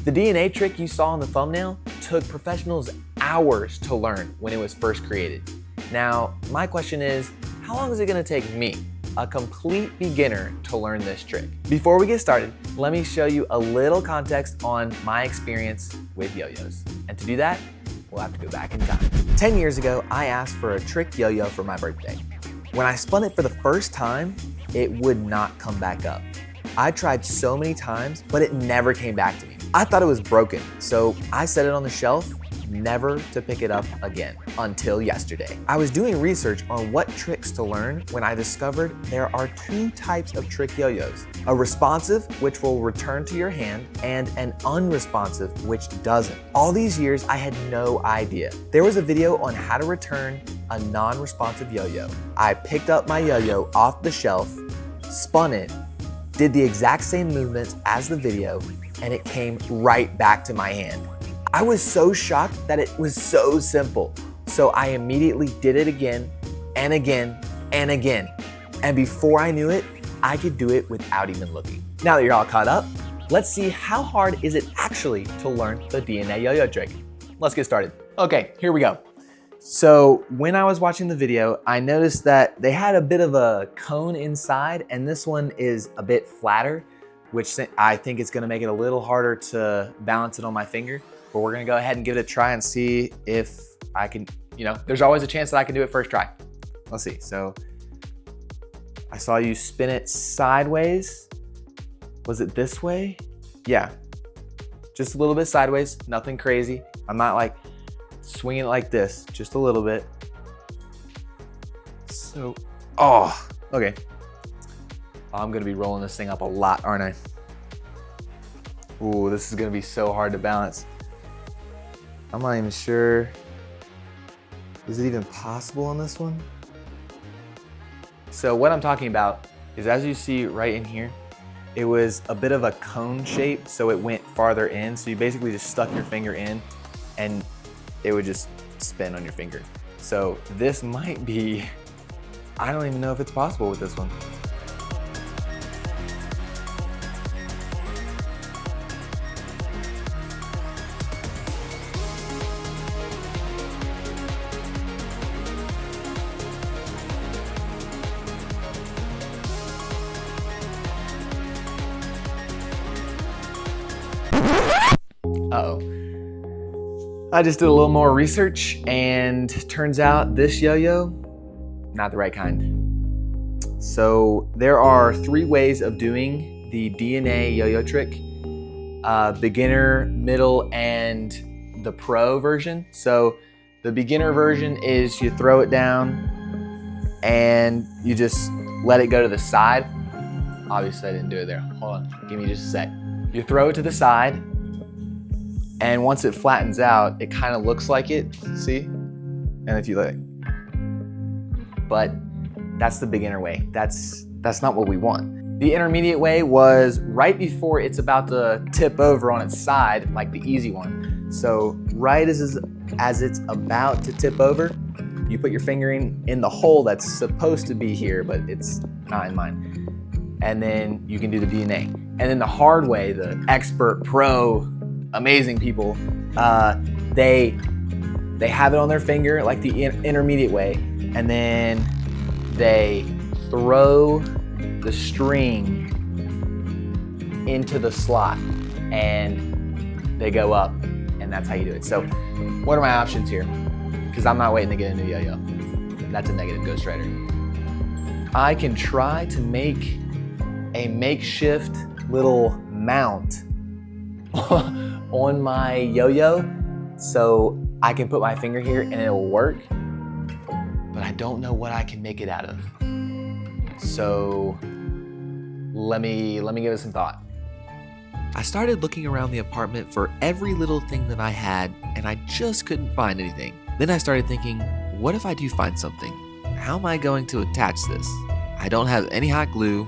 The DNA trick you saw in the thumbnail took professionals hours to learn when it was first created. Now, my question is, how long is it gonna take me, a complete beginner, to learn this trick? Before we get started, let me show you a little context on my experience with yo-yos. And to do that, we'll have to go back in time. 10 years ago, I asked for a trick yo-yo for my birthday. When I spun it for the first time, it would not come back up. I tried so many times, but it never came back to me. I thought it was broken, so I set it on the shelf, never to pick it up again, until yesterday. I was doing research on what tricks to learn when I discovered there are two types of trick yo-yos. A responsive, which will return to your hand, and an unresponsive, which doesn't. All these years, I had no idea. There was a video on how to return a non-responsive yo-yo. I picked up my yo-yo off the shelf, spun it, did the exact same movements as the video, and it came right back to my hand. I was so shocked that it was so simple. So I immediately did it again and again and again. And before I knew it, I could do it without even looking. Now that you're all caught up, let's see how hard is it actually to learn the DNA yo-yo trick. Let's get started. Okay, here we go. So when I was watching the video, I noticed that they had a bit of a cone inside, and this one is a bit flatter, which I think it's gonna make it a little harder to balance it on my finger. But we're gonna go ahead and give it a try and see if I can, there's always a chance that I can do it first try. Let's see. So I saw you spin it sideways. Was it this way? Yeah, just a little bit sideways, nothing crazy. I'm not like swinging it like this, just a little bit. So, okay. I'm gonna be rolling this thing up a lot, aren't I? Ooh, this is gonna be so hard to balance. I'm not even sure. Is it even possible on this one? So what I'm talking about is, as you see right in here, it was a bit of a cone shape, so it went farther in. So you basically just stuck your finger in and it would just spin on your finger. So this might be, I don't even know if it's possible with this one. Uh-oh. I just did a little more research, and turns out this yo-yo, not the right kind. So there are 3 ways of doing the DNA yo-yo trick: beginner, middle, and the pro version. So the beginner version is you throw it down and you just let it go to the side. Obviously I didn't do it there. Hold on, give me just a sec. You throw it to the side, and once it flattens out, it kind of looks like it, see? And if you look, but that's the beginner way. That's not what we want. The intermediate way was right before it's about to tip over on its side, like the easy one. So right as it's about to tip over, you put your finger in the hole that's supposed to be here, but it's not in mine. And then you can do the DNA. And then the hard way, the expert, pro, amazing people, they have it on their finger like the intermediate way, and then they throw the string into the slot and they go up, and that's how you do it. So what are my options here? Because I'm not waiting to get a new yo-yo. That's a negative Ghost Rider. I can try to make a makeshift little mount on my yo-yo so I can put my finger here and it'll work, but I don't know what I can make it out of. So let me give it some thought. I started looking around the apartment for every little thing that I had, and I just couldn't find anything. Then I started thinking, what if I do find something? How am I going to attach this? I don't have any hot glue.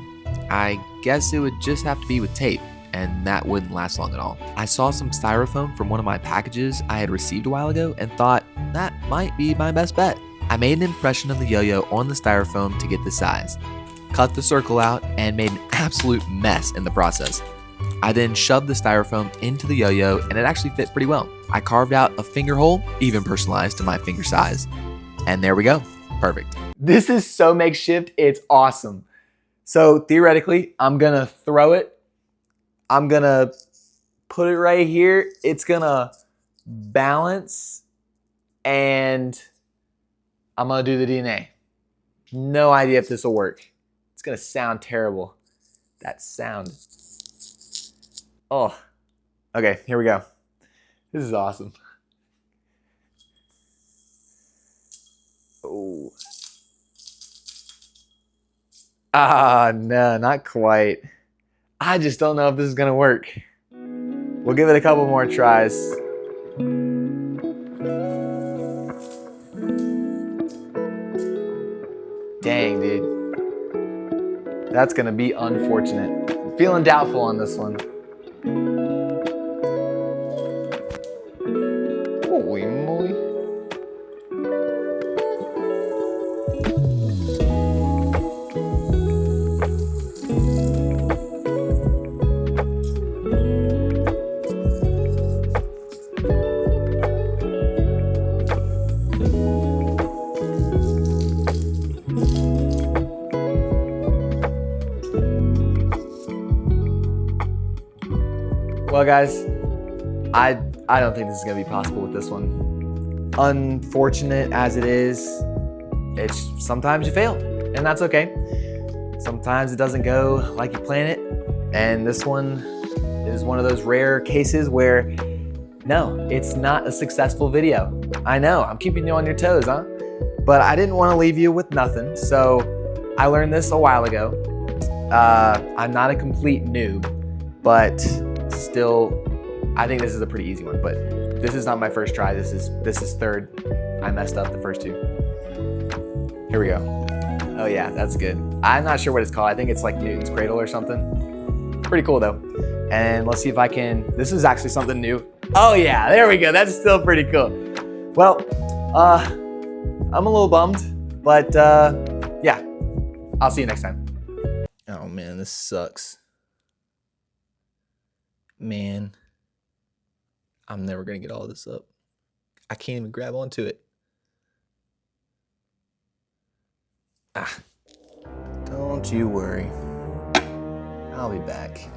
I guess it would just have to be with tape, and that wouldn't last long at all. I saw some styrofoam from one of my packages I had received a while ago and thought that might be my best bet. I made an impression of the yo-yo on the styrofoam to get the size, cut the circle out, and made an absolute mess in the process. I then shoved the styrofoam into the yo-yo and it actually fit pretty well. I carved out a finger hole, even personalized to my finger size. And there we go. Perfect. This is so makeshift, it's awesome. So theoretically, I'm gonna throw it. I'm gonna put it right here. It's gonna balance and I'm gonna do the DNA. No idea if this will work. It's gonna sound terrible. That sound. Oh, okay, here we go. This is awesome. Oh. Ah, no, not quite. I just don't know if this is gonna work. We'll give it a couple more tries. Dang, dude. That's gonna be unfortunate. I'm feeling doubtful on this one. Holy moly. Well, guys, I don't think this is gonna be possible with this one. Unfortunate as it is, it's sometimes you fail, and that's okay. Sometimes it doesn't go like you plan it, and this one is one of those rare cases where, no, it's not a successful video. I know, I'm keeping you on your toes, huh? But I didn't want to leave you with nothing, so I learned this a while ago. I'm not a complete noob, but still, I think this is a pretty easy one, but this is not my first try. This is third. I messed up the first two. Here we go. Oh yeah, that's good. I'm not sure what it's called. I think it's like Newton's Cradle or something. Pretty cool though. And let's see if I can, this is actually something new. Oh yeah, there we go. That's still pretty cool. Well, I'm a little bummed, but yeah, I'll see you next time. Oh man, this sucks. Man, I'm never gonna get all this up. I can't even grab onto it. Ah, don't you worry. I'll be back.